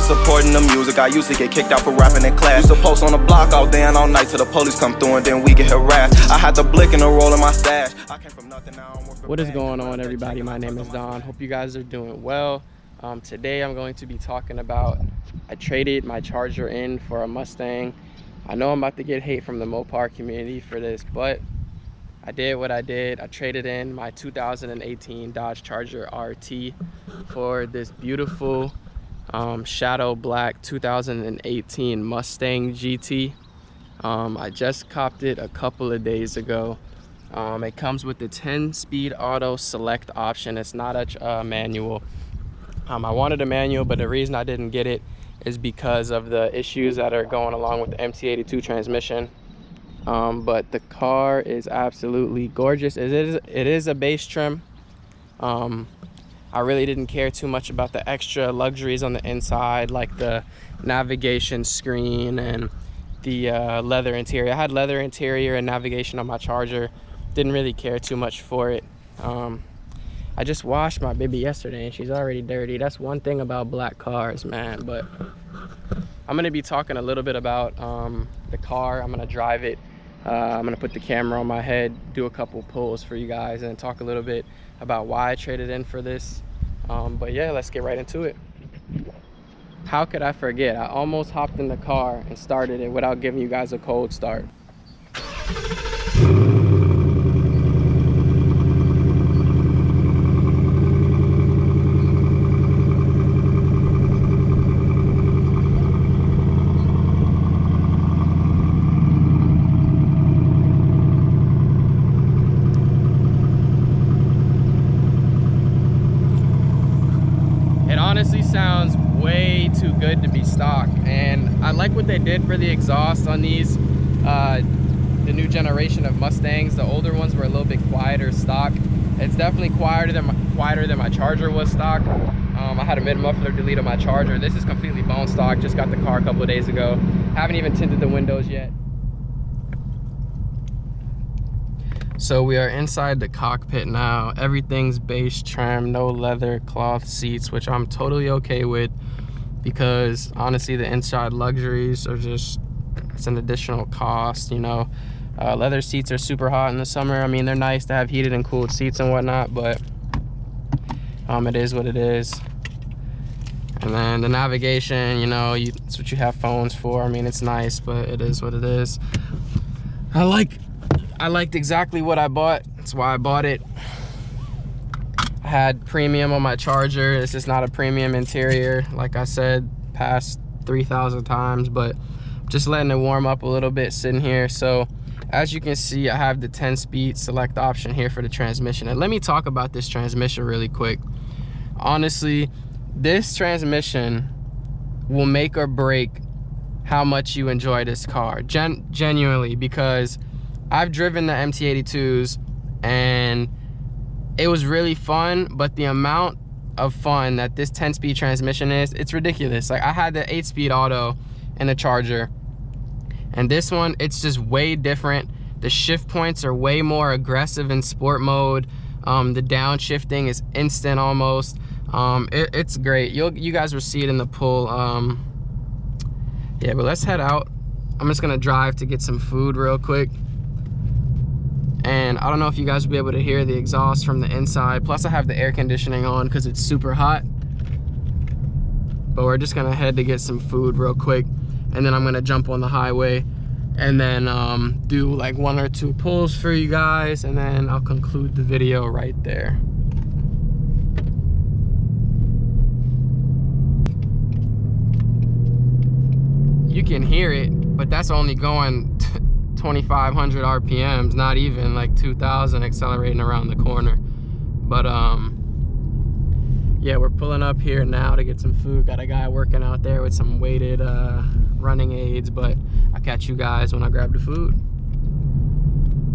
supporting the music. I used to get kicked out for rapping in class. Used to post on the block all day and all night till the police come through and then we get harassed. I had the blick and the roll in my stash. I came from nothing, now I'm working. What is going on, everybody? My name is Don. Hope you guys are doing well. Today I'm going to be talking about, I traded my Charger in for a Mustang. I know I'm about to get hate from the Mopar community for this, but I did what I did. I traded in my 2018 Dodge Charger RT for this beautiful shadow black 2018 Mustang GT. I just copped it a couple of days ago. It comes with the 10-speed auto select option. It's not a manual. I wanted a manual, but the reason I didn't get it is because of the issues that are going along with the MT82 transmission. But the car is absolutely gorgeous. It is a base trim. I really didn't care too much about the extra luxuries on the inside, like the navigation screen and the leather interior. I had leather interior and navigation on my Charger. Didn't really care too much for it. I just washed my baby yesterday and she's already dirty. That's one thing about black cars, man. But I'm gonna be talking a little bit about the car. I'm gonna drive it. I'm gonna put the camera on my head, do a couple pulls for you guys, and talk a little bit about why I traded in for this. But yeah, let's get right into it. How could I forget? I almost hopped in the car and started it without giving you guys a cold start. Honestly sounds way too good to be stock, and I like what they did for the exhaust on these the new generation of Mustangs. The older ones were a little bit quieter stock. It's definitely quieter than my Charger was stock. I had a mid muffler delete on my Charger. This is completely bone stock. Just got the car a couple of days ago. Haven't even tinted the windows yet. So we are inside the cockpit now. Everything's base trim, no leather cloth seats, which I'm totally okay with, because honestly the inside luxuries are just, it's an additional cost, you know. Leather seats are super hot in the summer. I mean, they're nice to have heated and cooled seats and whatnot, but it is what it is. And then the navigation, you know, it's what you have phones for. I mean, it's nice, but it is what it is. I liked exactly what I bought. That's why I bought it. I had premium on my Charger. This is not a premium interior, like I said past 3,000 times, but just letting it warm up a little bit sitting here. So as you can see, I have the 10-speed select option here for the transmission. And let me talk about this transmission really quick. Honestly, this transmission will make or break how much you enjoy this car. Genuinely, because I've driven the MT82s and it was really fun, but the amount of fun that this 10-speed transmission is, it's ridiculous. Like, I had the 8-speed auto in the Charger, and this one, it's just way different. The shift points are way more aggressive in sport mode. The downshifting is instant almost. It's great. You guys will see it in the pull. Yeah, but let's head out. I'm just gonna drive to get some food real quick. And I don't know if you guys will be able to hear the exhaust from the inside. Plus I have the air conditioning on because it's super hot. But we're just gonna head to get some food real quick. And then I'm gonna jump on the highway and then do like 1 or 2 pulls for you guys. And then I'll conclude the video right there. You can hear it, but that's only going 2,500 RPMs, not even like 2,000 accelerating around the corner. But yeah, we're pulling up here now to get some food. Got a guy working out there with some weighted running aids, but I'll catch you guys when I grab the food.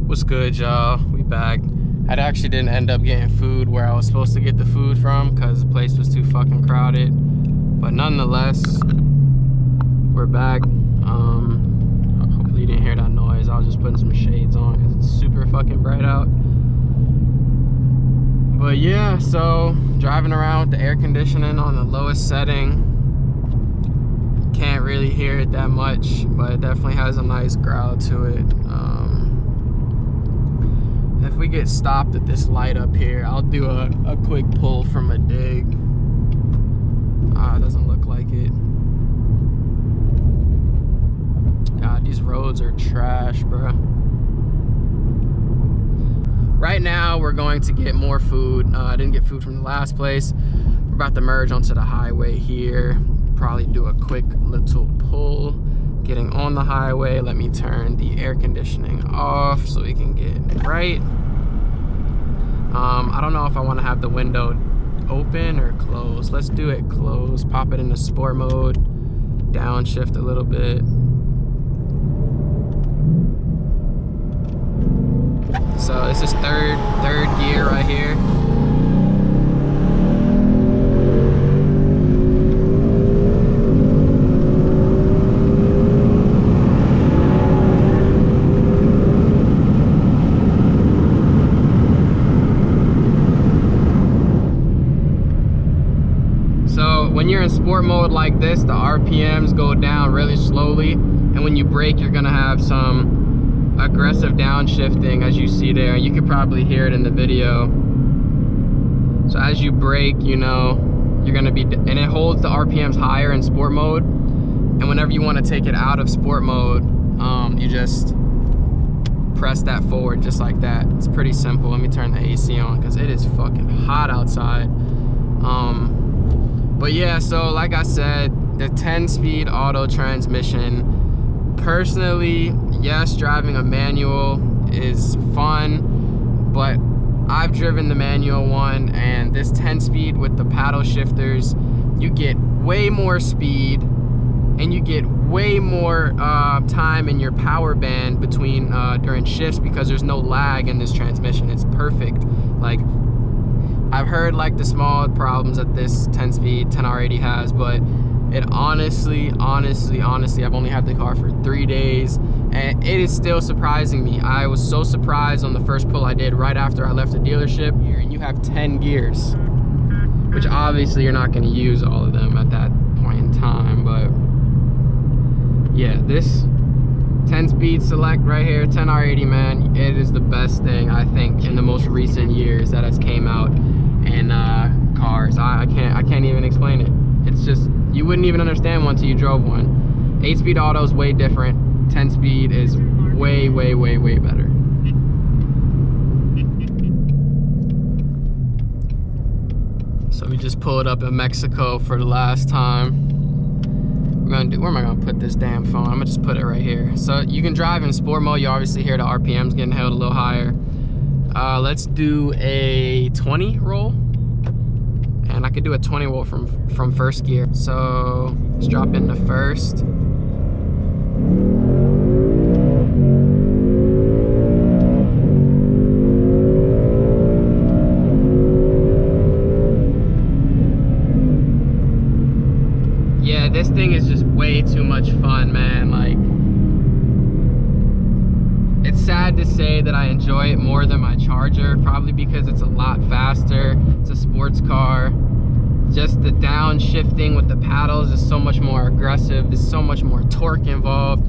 What's good, y'all? We back. I actually didn't end up getting food where I was supposed to get the food from because the place was too fucking crowded, but nonetheless, we're back. Hopefully you didn't hear that noise. I was just putting some shades on because it's super fucking bright out. But yeah, so driving around with the air conditioning on the lowest setting. really hear it that much, but it definitely has a nice growl to it. If we get stopped at this light up here, I'll do a quick pull from a dig. It doesn't look like it. God, these roads are trash, bro. Right now, we're going to get more food. I didn't get food from the last place. We're about to merge onto the highway here. Probably do a quick little pull. Getting on the highway, let me turn the air conditioning off so we can get right. I don't know if I want to have the window open or closed. Let's do it closed. Pop it into sport mode. Downshift a little bit. So this is third gear right here. So when you're in sport mode like this, the RPMs go down really slowly, and when you brake, you're gonna have some aggressive downshifting, as you see there. You could probably hear it in the video. So as you brake, you know, you're gonna be, and it holds the RPMs higher in sport mode, and whenever you want to take it out of sport mode, you just press that forward just like that. It's pretty simple. Let me turn the AC on because it is fucking hot outside. But yeah, so like I said, the 10-speed auto transmission, personally, yes, driving a manual is fun, but I've driven the manual one, and this 10-speed with the paddle shifters, you get way more speed and you get way more time in your power band between during shifts, because there's no lag in this transmission. It's perfect. Like, I've heard like the small problems that this 10-speed 10R80 has, but it honestly, I've only had the car for 3 days, and it is still surprising me. I was so surprised on the first pull I did right after I left the dealership. And you have 10 gears, which obviously you're not going to use all of them at that point in time, but yeah, this 10-speed select right here, 10R80, man, it is the best thing I think in the most recent years that has came out in cars. I can't even explain it. It's just, you wouldn't even understand one until you drove one. 8-speed auto is way different. 10-speed is way better. So we just pulled up in Mexico for the last time. We're gonna do, where am I gonna put this damn phone? I'm gonna just put it right here. So you can drive in sport mode. You obviously hear the RPMs getting held a little higher. Let's do a 20 roll. And I could do a 20 roll from first gear. So let's drop into first. Yeah, this thing is just way too much fun, man. Like, it's sad to say that I enjoy it more than my Charger, probably because it's a lot faster. It's a sports car. Just the downshifting with the paddles is so much more aggressive. There's so much more torque involved.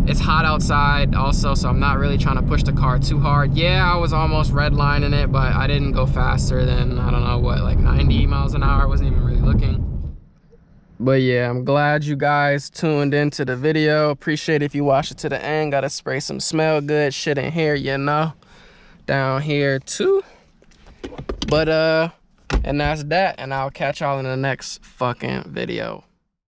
It's hot outside also, so I'm not really trying to push the car too hard. Yeah, I was almost redlining it, but I didn't go faster than, I don't know what, like 90 miles an hour. I wasn't even really looking. But yeah, I'm glad you guys tuned into the video. Appreciate it if you watched it to the end. Gotta spray some smell good shit in here, you know. Down here too. But and that's that, and I'll catch y'all in the next fucking video.